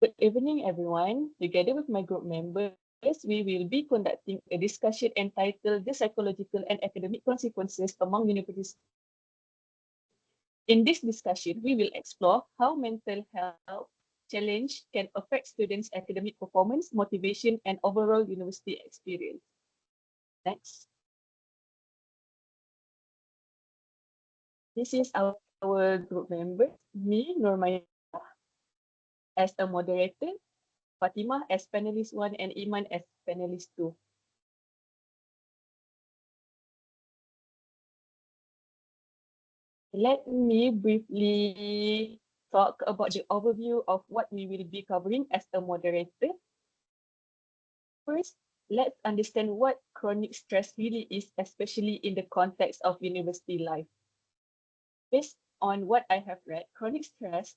Good evening, everyone. Together with my group members, we will be conducting a discussion entitled The Psychological and Academic Consequences Among University Students. In this discussion, we will explore how mental health challenge can affect students' academic performance, motivation, and overall university experience. Next. This is our group members, me, Nurmaya, as a moderator, Fatimah as panelist 1, and Iman as panelist 2. Let me briefly talk about the overview of what we will be covering as a moderator. First, let's understand what chronic stress really is, especially in the context of university life. Based on what I have read, chronic stress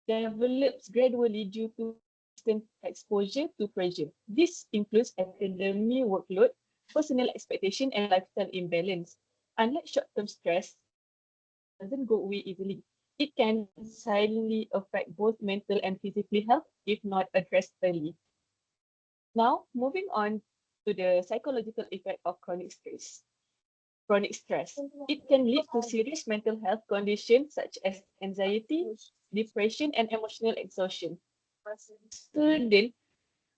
develops gradually due to consistent exposure to pressure. This includes academic workload, personal expectation, and lifestyle imbalance. Unlike short-term stress, doesn't go away easily. It can silently affect both mental and physical health if not addressed early. Now, moving on to the psychological effect of chronic stress. Chronic stress. It can lead to serious mental health conditions such as anxiety, depression, and emotional exhaustion. Students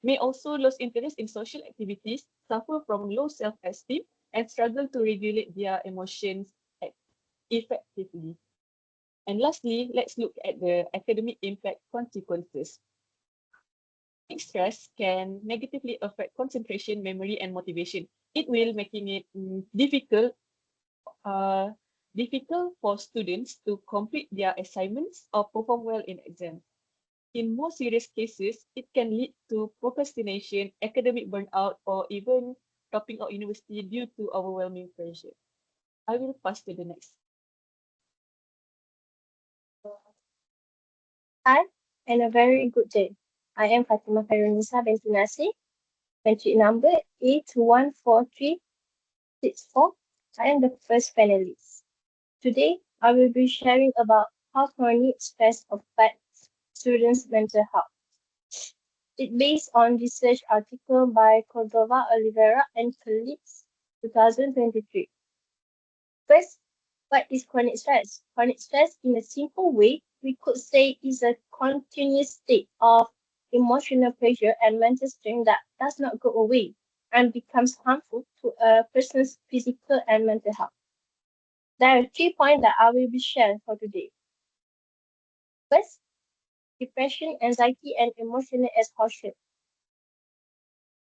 may also lose interest in social activities, suffer from low self-esteem, and struggle to regulate their emotions effectively. And lastly, let's look at the academic impact consequences. Chronic stress can negatively affect concentration, memory, and motivation. It will making it uh, difficult for students to complete their assignments or perform well in exams. In more serious cases, it can lead to procrastination, academic burnout, or even dropping out university due to overwhelming pressure. I will pass to the next. Hi, and a very good day. I am Fatima Khairunisa binti Nasir, entry number 814364. I am the first panelist. Today, I will be sharing about how chronic stress affects students' mental health. It's based on research article by Cordova Oliveira and colleagues, 2023. First, what is chronic stress? Chronic stress, in a simple way, we could say is a continuous state of emotional pressure and mental strain that does not go away and becomes harmful to a person's physical and mental health. There are 3 points that I will be sharing for today. First, depression, anxiety, and emotional exhaustion.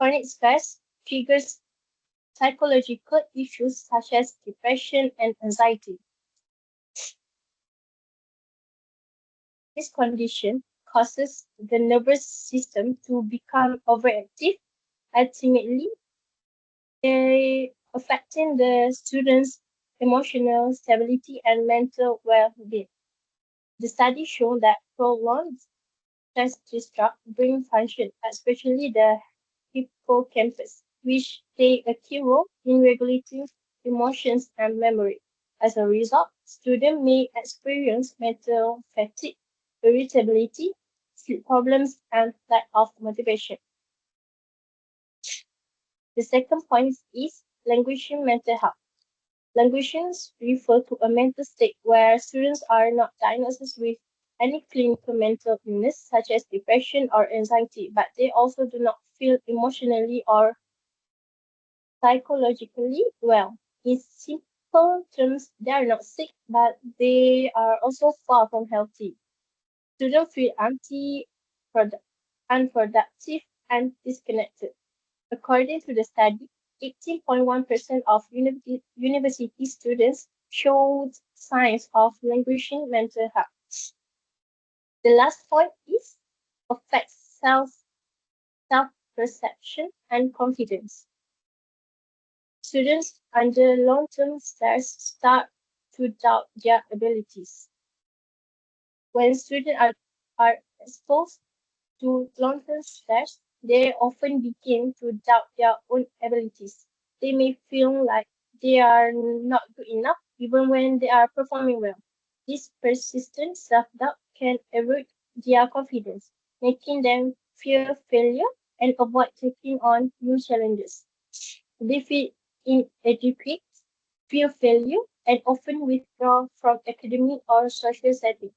Chronic stress triggers psychological issues such as depression and anxiety. This condition causes the nervous system to become overactive, ultimately affecting the student's emotional stability and mental well-being. The study showed that prolonged stress disrupt brain function, especially the hippocampus, which play a key role in regulating emotions and memory. As a result, students may experience mental fatigue, irritability, sleep problems, and lack of motivation. The second point is languishing mental health. Languishings refer to a mental state where students are not diagnosed with any clinical mental illness such as depression or anxiety, but they also do not feel emotionally or psychologically well. In simple terms, they are not sick, but they are also far from healthy. Students feel unproductive, and disconnected. According to the study, 18.1% of university students showed signs of languishing mental health. The last point is affects self perception and confidence. Students under long-term stress start to doubt their abilities. When are exposed to long-term stress, they often begin to doubt their own abilities. They may feel like they are not good enough even when they are performing well. This persistent self-doubt can erode their confidence, making them fear failure and avoid taking on new challenges. They feel inadequate, fear failure, and often withdraw from academic or social settings.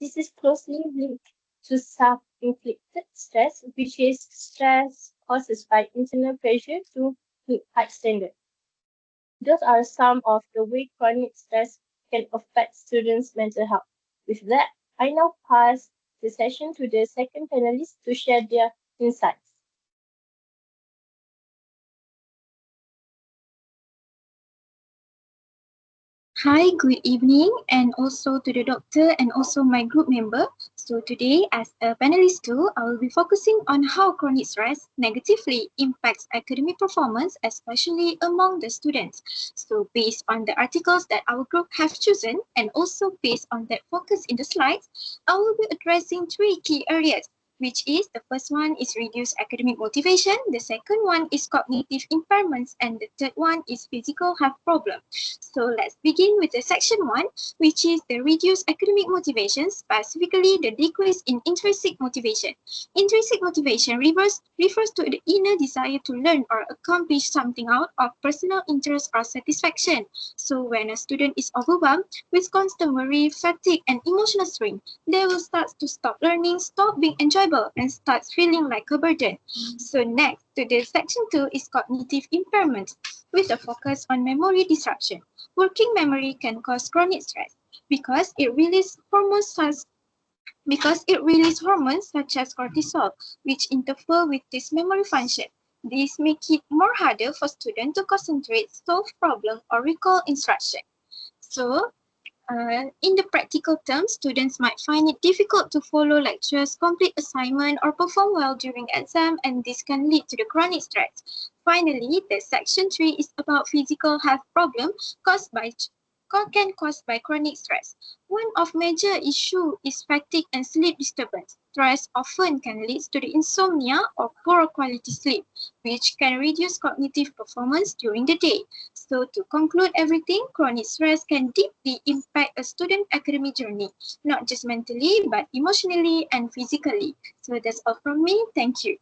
This is closely linked to self-inflicted stress, which is stress caused by internal pressure to meet high standards. Those are some of the ways chronic stress can affect students' mental health. With that, I now pass the session to the second panelist to share their insights. Hi, good evening, and also to the doctor and also my group member. So today, as a panelist too, I will be focusing on how chronic stress negatively impacts academic performance, especially among the students. So based on the articles that our group have chosen, and also based on that focus in the slides, I will be addressing three key areas, which is the first one is reduced academic motivation, the second one is cognitive impairments, and the third one is physical health problem. So let's begin with the section 1, which is the reduced academic motivation, specifically the decrease in intrinsic motivation. Intrinsic motivation refers to the inner desire to learn or accomplish something out of personal interest or satisfaction. So when a student is overwhelmed with constant worry, fatigue, and emotional strain, they will start to stop learning, stop being enjoyable, and start feeling like a burden. So next, to the section 2 is cognitive impairment, with a focus on memory disruption. Working memory can cause chronic stress because it releases hormones such as cortisol, which interfere with this memory function. This makes it more harder for students to concentrate, solve problems, or recall instruction. So, in the practical terms, students might find it difficult to follow lectures, complete assignment, or perform well during exam, and this can lead to the chronic stress. Finally, the section 3 is about physical health problems caused by chronic stress. One of major issue is fatigue and sleep disturbance. Stress often can lead to the insomnia or poor quality sleep, which can reduce cognitive performance during the day. So to conclude everything, chronic stress can deeply impact a student's academic journey, not just mentally, but emotionally and physically. So that's all from me. Thank you.